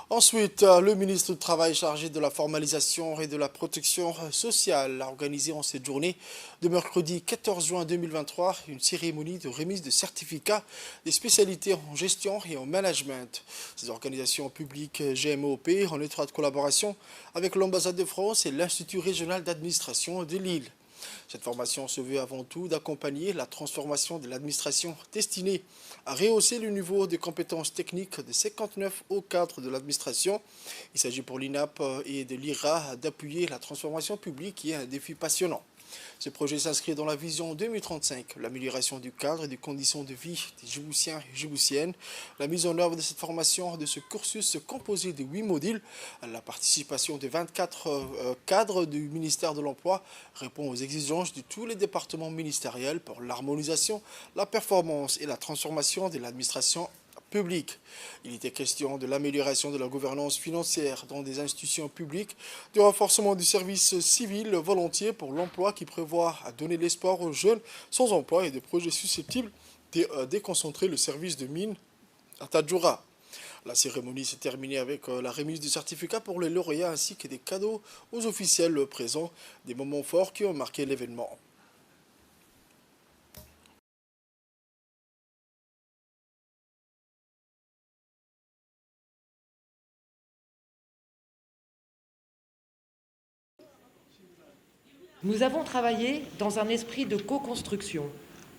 Ensuite, le ministre du Travail chargé de la formalisation et de la protection sociale a organisé en cette journée de mercredi 14 juin 2023 une cérémonie de remise de certificats des spécialités en gestion et en management. Ces organisations publiques GMOP, en étroite collaboration avec l'ambassade de France et l'Institut régional d'administration de Lille. Cette formation se veut avant tout d'accompagner la transformation de l'administration destinée à rehausser le niveau de compétences techniques de 59 hauts cadres de l'administration. Il s'agit pour l'INAP et de l'IRA d'appuyer la transformation publique qui est un défi passionnant. Ce projet s'inscrit dans la vision 2035, l'amélioration du cadre et des conditions de vie des Djiboutiens et Djiboutiennes, la mise en œuvre de cette formation, de ce cursus composé de 8 modules, la participation de 24 cadres du ministère de l'Emploi répond aux exigences de tous les départements ministériels pour l'harmonisation, la performance et la transformation de l'administration public. Il était question de l'amélioration de la gouvernance financière dans des institutions publiques, du renforcement du service civil volontiers pour l'emploi qui prévoit à donner l'espoir aux jeunes sans emploi et des projets susceptibles de déconcentrer le service de mine à Tadjoura. La cérémonie s'est terminée avec la remise du certificat pour les lauréats ainsi que des cadeaux aux officiels présents, des moments forts qui ont marqué l'événement. Nous avons travaillé dans un esprit de co-construction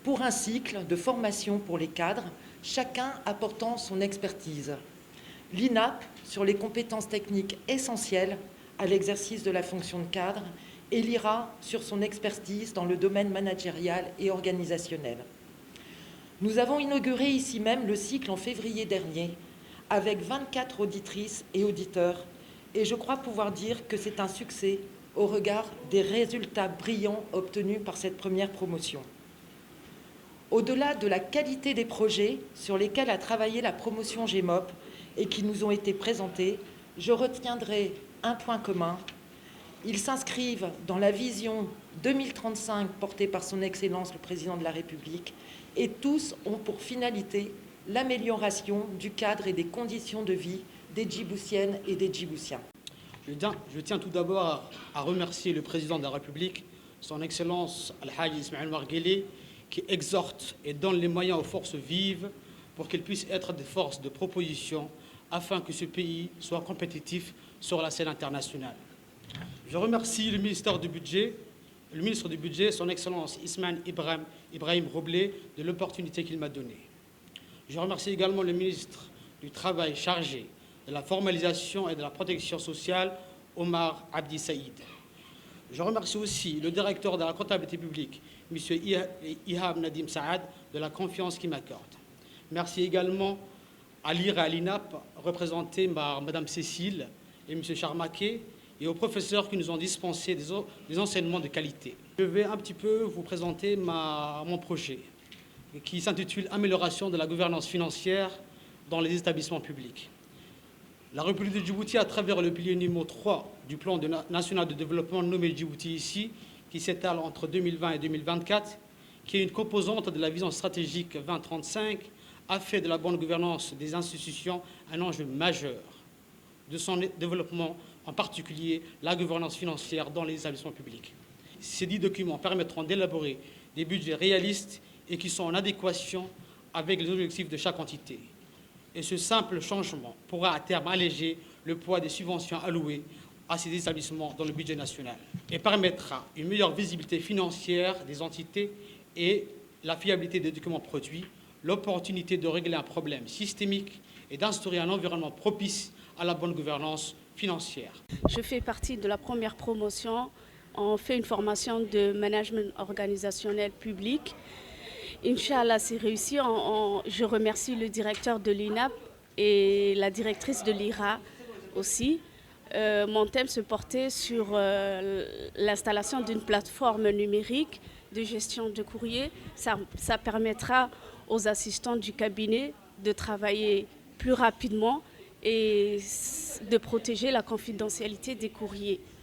pour un cycle de formation pour les cadres, chacun apportant son expertise. L'INAP sur les compétences techniques essentielles à l'exercice de la fonction de cadre et l'IRA sur son expertise dans le domaine managérial et organisationnel. Nous avons inauguré ici même le cycle en février dernier avec 24 auditrices et auditeurs et je crois pouvoir dire que c'est un succès au regard des résultats brillants obtenus par cette première promotion. Au-delà de la qualité des projets sur lesquels a travaillé la promotion GEMOP et qui nous ont été présentés, je retiendrai un point commun. Ils s'inscrivent dans la vision 2035 portée par son Excellence le Président de la République et tous ont pour finalité l'amélioration du cadre et des conditions de vie des Djiboutiennes et des Djiboutiens. Je tiens tout d'abord à remercier le Président de la République, son Excellence Al-Hajj Ismaël Margueli, qui exhorte et donne les moyens aux forces vives pour qu'elles puissent être des forces de proposition afin que ce pays soit compétitif sur la scène internationale. Je remercie le ministre du Budget, son Excellence Ismaël Ibrahim Roblé, de l'opportunité qu'il m'a donnée. Je remercie également le ministre du Travail chargé de la formalisation et de la protection sociale, Omar Abdi Saïd. Je remercie aussi le directeur de la comptabilité publique, M. Ihab Nadim Saad, de la confiance qu'il m'accorde. Merci également à l'IRA et à l'INAP, représentés par Mme Cécile et M. Charmaké, et aux professeurs qui nous ont dispensé des enseignements de qualité. Je vais un petit peu vous présenter mon projet, qui s'intitule « Amélioration de la gouvernance financière dans les établissements publics ». La République de Djibouti, à travers le pilier numéro 3 du plan national de développement nommé Djibouti ici, qui s'étale entre 2020 et 2024, qui est une composante de la vision stratégique 2035, a fait de la bonne gouvernance des institutions un enjeu majeur de son développement, en particulier la gouvernance financière dans les établissements publics. Ces 10 documents permettront d'élaborer des budgets réalistes et qui sont en adéquation avec les objectifs de chaque entité. Et ce simple changement pourra à terme alléger le poids des subventions allouées à ces établissements dans le budget national et permettra une meilleure visibilité financière des entités et la fiabilité des documents produits, l'opportunité de régler un problème systémique et d'instaurer un environnement propice à la bonne gouvernance financière. Je fais partie de la première promotion. On fait une formation de management organisationnel public. Inch'Allah, c'est réussi. Je remercie le directeur de l'INAP et la directrice de l'IRA aussi. Mon thème se portait sur l'installation d'une plateforme numérique de gestion de courrier. Ça permettra aux assistants du cabinet de travailler plus rapidement et de protéger la confidentialité des courriers.